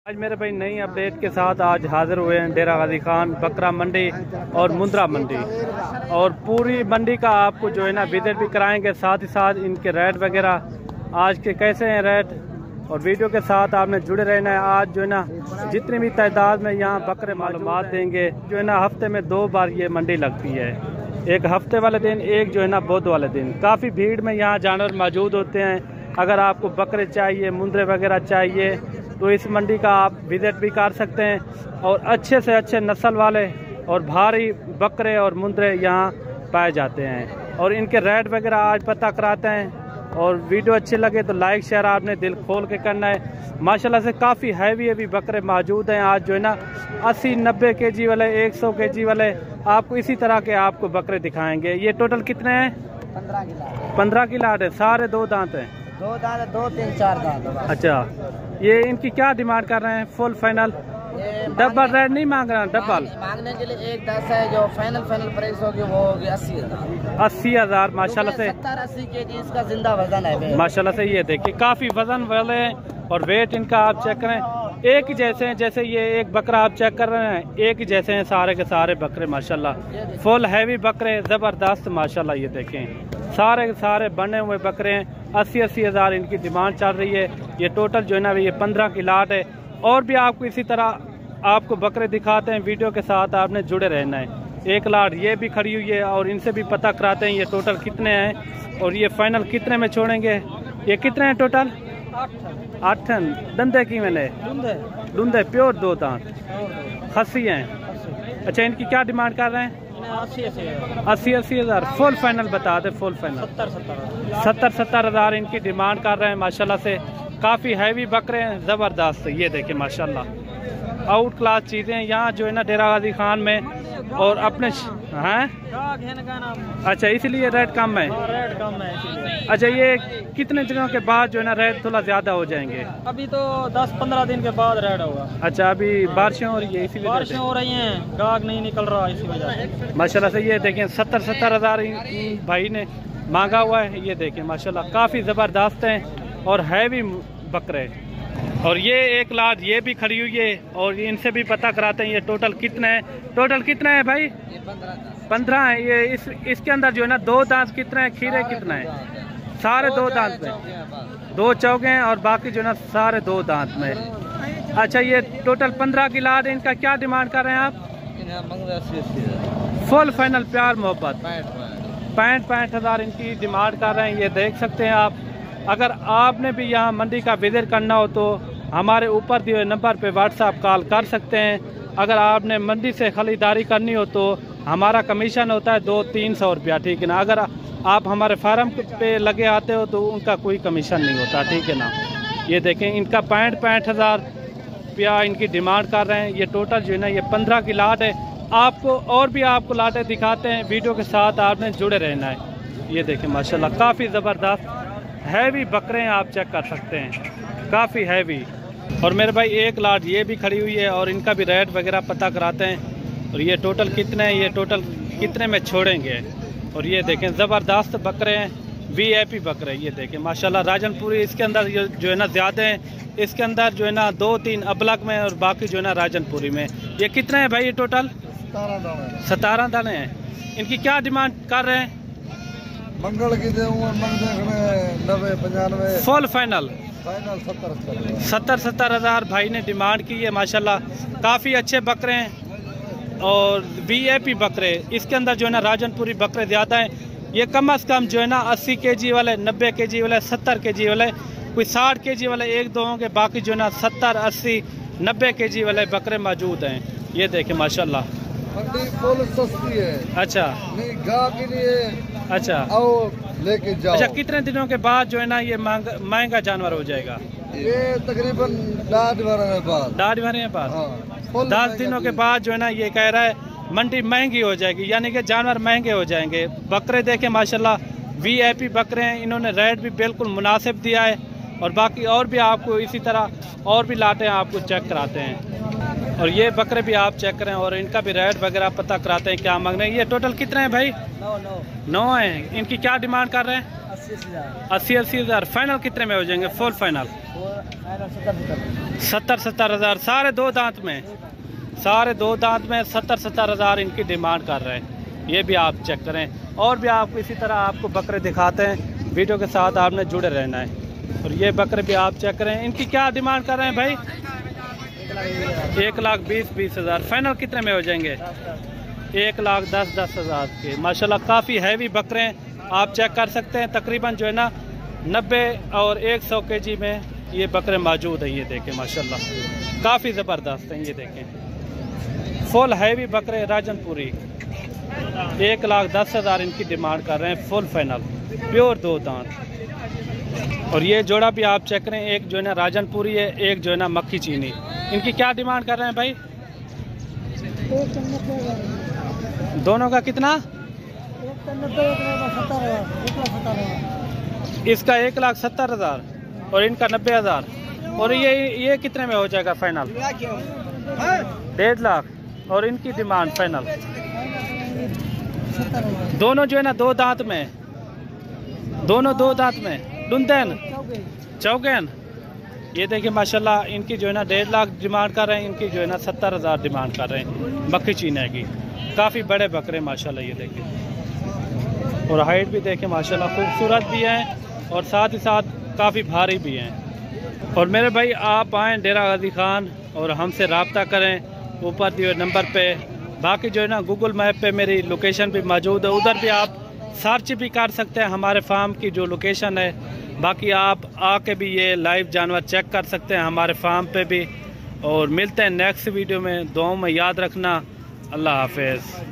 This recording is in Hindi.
आज मेरे भाई नई अपडेट के साथ आज हाजिर हुए हैं डेरा गाजी खान बकरा मंडी और मुंद्रा मंडी, और पूरी मंडी का आपको जो है ना विजिट भी कराएंगे, साथ ही साथ इनके रेट वगैरह आज के कैसे हैं रेट, और वीडियो के साथ आपने जुड़े रहना है। आज जो है ना जितनी भी तादाद में यहाँ बकरे मालूमात देंगे, जो है ना हफ्ते में 2 बार ये मंडी लगती है, एक हफ्ते वाले दिन, एक जो है ना बुध वाले दिन। काफ़ी भीड़ में यहाँ जानवर मौजूद होते हैं। अगर आपको बकरे चाहिए, मुंद्रे वगैरह चाहिए तो इस मंडी का आप विजिट भी कर सकते हैं, और अच्छे से अच्छे नस्ल वाले और भारी बकरे और मुंद्रे यहाँ पाए जाते हैं, और इनके रेट वगैरह आज पता कराते हैं। और वीडियो अच्छे लगे तो लाइक शेयर आपने दिल खोल के करना है। माशाल्लाह से काफ़ी हैवी बकरे मौजूद हैं। आज जो है ना 80-90 केजी वाले, 100 केजी वाले, आपको इसी तरह के आपको बकरे दिखाएंगे। ये टोटल कितने हैं? 15 की लाट है। सारे 2 दांत हैं? 2 दांत, 2, 3, 4 दांत। अच्छा, ये इनकी क्या डिमांड कर रहे हैं? Full final? डबल रेट नहीं मांग रहे हैं? डबल मांगने के लिए 1.10 है। जो फाइनल प्राइस होगी वो होगी 80,000। 80,000 माशाल्लाह से 70-80 केजी इसका जिंदा वजन है माशाल्लाह से। ये देखिए काफी वजन वाले हैं, और वेट इनका आप चेक करें एक ही जैसे हैं। जैसे ये एक बकरा आप चेक कर रहे हैं, एक ही जैसे हैं सारे के सारे बकरे माशाल्लाह। फुल हैवी बकरे जबरदस्त माशाल्लाह। ये देखें सारे के सारे बने हुए बकरे हैं। 80,000 इनकी डिमांड चल रही है। ये टोटल जो है ना ये 15 की लाट है। और भी आपको इसी तरह आपको बकरे दिखाते हैं, वीडियो के साथ आपने जुड़े रहना है। 1 लाट ये भी खड़ी हुई है, और इनसे भी पता कराते हैं ये टोटल कितने हैं, और ये फाइनल कितने में छोड़ेंगे। ये कितने हैं टोटल? 8 दंदे की मैंने डूंदे प्योर 2 दांत खस्सी हैं। अच्छा, इनकी क्या डिमांड कर रहे हैं? 80,000 फुल फाइनल बता दे। फुल फाइनल 70,000 इनकी डिमांड कर रहे हैं माशाल्लाह से। काफ़ी हैवी बकरे हैं, ज़बरदस्त। ये देखें माशाल्लाह आउट क्लास चीज़ें यहाँ जो है ना डेरा गाजी खान में, और अपने हैं। अच्छा, इसलिए रेट कम है। अच्छा, ये कितने दिनों के बाद जो है ना रेट थोड़ा ज़्यादा हो जाएंगे? अभी तो 10-15 दिन के बाद रेट होगा। अच्छा, अभी बारिशें हो रही है, इसीलिए बारिशें हो रही हैं, गाहक नहीं निकल रहा, इसी वजह से माशाल्लाह से। ये देखें 70,000 भाई ने मांगा हुआ है। ये देखें माशाल्लाह काफ़ी ज़बरदस्त हैं और हैवी बकरे। और ये 1 लाट ये भी खड़ी हुई है, और इनसे भी पता कराते हैं ये टोटल कितने हैं। टोटल कितने हैं भाई? 15 है। ये इसके अंदर जो है ना 2 दांत कितने हैं, खीरे कितने हैं? सारे 2 दांत में, 2 चौके हैं, और बाकी जो है ना सारे 2 दांत में। अच्छा, ये टोटल 15 की लाट है। इनका क्या डिमांड कर रहे हैं आप? फुल फाइनल प्यार मोहब्बत 65,000 इनकी डिमांड कर रहे हैं। ये देख सकते हैं आप। अगर आपने भी यहाँ मंडी का विजिट करना हो तो हमारे ऊपर दिए हुए नंबर पे व्हाट्सएप कॉल कर सकते हैं। अगर आपने मंडी से खरीदारी करनी हो तो हमारा कमीशन होता है 200-300 रुपया, ठीक है ना। अगर आप हमारे फार्म पे लगे आते हो तो उनका कोई कमीशन नहीं होता, ठीक है ना। ये देखें इनका 65,000 रुपया इनकी डिमांड कर रहे हैं। ये टोटल जो है ना ये 15 की लाट है। आपको और भी आपको लाटें दिखाते हैं, वीडियो के साथ आपने जुड़े रहना है। ये देखें माशाल्लाह काफ़ी ज़बरदस्त हैवी बकरे हैं, आप चेक कर सकते हैं, काफ़ी हैवी। और मेरे भाई 1 लाट ये भी खड़ी हुई है, और इनका भी रेट वगैरह पता कराते हैं। और ये टोटल कितने हैं, ये टोटल कितने में छोड़ेंगे। और ये देखें ज़बरदस्त बकरे हैं, VIP बकरे। ये देखें माशाल्लाह राजनपुरी इसके अंदर जो है ना ज़्यादा हैं। इसके अंदर जो है ना 2-3 अबलग में, और बाकी जो है ना राजनपुरी में। ये कितने हैं भाई? ये टोटल 17 दाने हैं। इनकी क्या डिमांड कर रहे हैं? मंगल की 90-95 फुल फाइनल 70,000 भाई ने डिमांड की है माशाल्लाह। काफ़ी अच्छे बकरे हैं और VIP बकरे। इसके अंदर जो है ना राजनपुरी बकरे ज़्यादा हैं। ये कम से कम जो है ना 80 केजी वाले, 90 केजी वाले, 70 केजी वाले, कोई 60 केजी वाले 1-2 होंगे, बाकी जो है ना 70, 80, 90 केजी वाले बकरे मौजूद हैं। ये देखें माशाल्लाह मंडी फुल सस्ती है। अच्छा, नहीं गाह के लिए। अच्छा, आओ लेके जाओ। अच्छा, कितने दिनों के बाद जो है ना ये महंगा जानवर हो जाएगा? ये तकरीबन 10 महीने बाद। 10 दिनों के बाद जो है ना ये कह रहा है मंडी महंगी हो जाएगी, यानी कि जानवर महंगे हो जाएंगे। बकरे देखें माशाल्लाह VIP बकरे हैं। इन्होंने रेट भी बिल्कुल मुनासिब दिया है, और बाकी और भी आपको इसी तरह और भी लाटें आपको चेक कराते हैं। और ये बकरे भी आप चेक करें और इनका भी रेट वगैरह पता कराते हैं क्या मांग रहे हैं। ये टोटल कितने हैं भाई? 9 हैं। इनकी क्या डिमांड कर रहे हैं? 80 हज़ार। फाइनल कितने में हो जाएंगे? फुल फाइनल 70 हज़ार। सारे 2 दांत में, सारे 2 दांत में 70 हज़ार इनकी डिमांड कर रहे हैं। ये भी आप चेक करें। और भी आप इसी तरह आपको बकरे दिखाते हैं, वीडियो के साथ आपने जुड़े रहना है। और ये बकरे भी आप चेक करें। इनकी क्या डिमांड कर रहे हैं भाई? 1,20,20 हज़ार। फाइनल कितने में हो जाएंगे? 1,10,10 हज़ार के। माशाल्लाह काफ़ी हैवी बकरे हैं, आप चेक कर सकते हैं। तकरीबन जो है ना 90 और 100 kg में ये बकरे मौजूद हैं। ये देखें माशाल्लाह काफ़ी ज़बरदस्त हैं। ये देखें फुल हैवी बकरे राजनपुरी। 1,10,000 हज़ार इनकी डिमांड कर रहे हैं फुल फाइनल, प्योर 2 दांत। और ये जोड़ा भी आप चेक करें, एक जो है ना राजनपुरी है, एक जो है ना मक्खी चीनी। इनकी क्या डिमांड कर रहे हैं भाई? दोनों का कितना? इसका 1,70,000 और इनका 90,000। और ये कितने में हो जाएगा फाइनल? 1.5 लाख। और इनकी डिमांड फाइनल दोनों जो है ना 2 दांत में, दोनों 2 दांत में डुंदन चौगन। ये देखिए माशाल्लाह इनकी जो है ना 1.5 लाख डिमांड कर रहे हैं। इनकी जो है ना 70 हज़ार डिमांड कर रहे हैं मक्खी चीने की। काफ़ी बड़े बकरे माशाल्लाह। ये देखिए और हाइट भी देखें माशाल्लाह खूबसूरत भी हैं और साथ ही साथ काफ़ी भारी भी हैं। और मेरे भाई आप आएँ डेरा गाजी खान और हमसे रब्ता करें ऊपर दिए नंबर पे। बाकी जो है ना गूगल मैप पे मेरी लोकेशन भी मौजूद है, उधर भी आप सर्च भी कर सकते हैं हमारे फार्म की जो लोकेशन है। बाकी आप आके भी ये लाइव जानवर चेक कर सकते हैं हमारे फार्म पे भी। और मिलते हैं नेक्स्ट वीडियो में। दुआओं में याद रखना। अल्लाह हाफिज़।